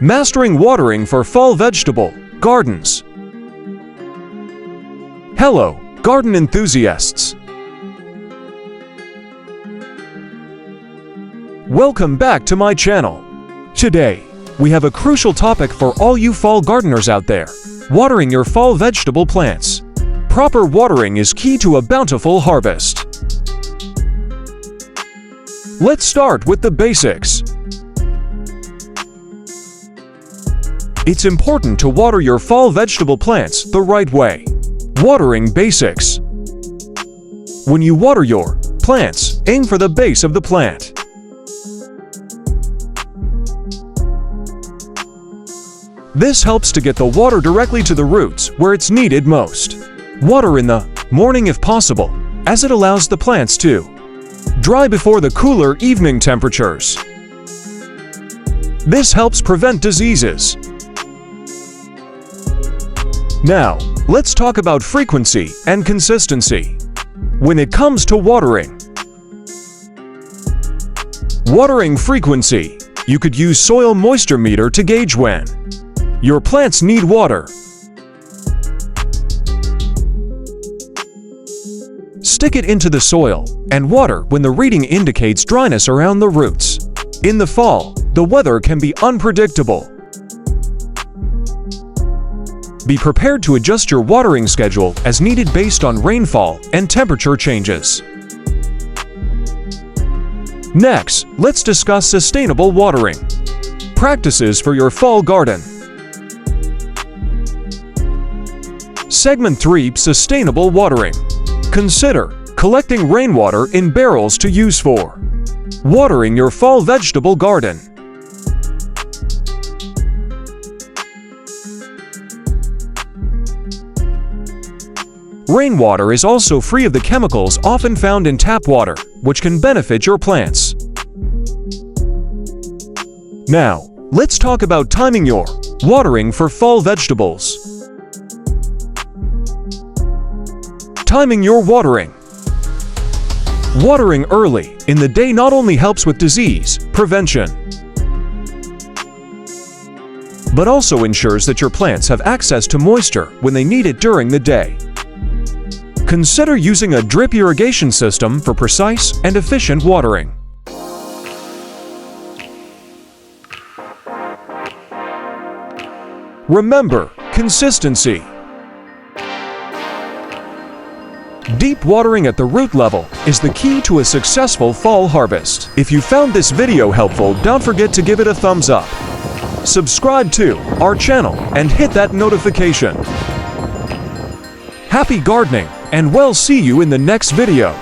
Mastering watering for fall vegetable gardens. Hello, garden enthusiasts. Welcome back to my channel. Today, we have a crucial topic for all you fall gardeners out there: watering your fall vegetable plants. Proper watering is key to a bountiful harvest. Let's start with the basics. It's important to water your fall vegetable plants the right way. Watering basics. When you water your plants, aim for the base of the plant. This helps to get the water directly to the roots where it's needed most. Water in the morning if possible, as it allows the plants to dry before the cooler evening temperatures. This helps prevent diseases. Now, let's talk about frequency and consistency. When it comes to watering frequency, you could use soil moisture meter to gauge when your plants need water. Stick it into the soil and water when the reading indicates dryness around the roots. In the fall, the weather can be unpredictable. Be prepared to adjust your watering schedule as needed based on rainfall and temperature changes. Next, let's discuss sustainable watering practices for your fall garden. Segment 3: Sustainable watering. Consider collecting rainwater in barrels to use for watering your fall vegetable garden. Rainwater is also free of the chemicals often found in tap water, which can benefit your plants. Now, let's talk about timing your watering for fall vegetables. Timing your watering. Watering early in the day not only helps with disease prevention, but also ensures that your plants have access to moisture when they need it during the day. Consider using a drip irrigation system for precise and efficient watering. Remember, consistency. Deep watering at the root level is the key to a successful fall harvest. If you found this video helpful, don't forget to give it a thumbs up. Subscribe to our channel and hit that notification. Happy gardening, and we'll see you in the next video.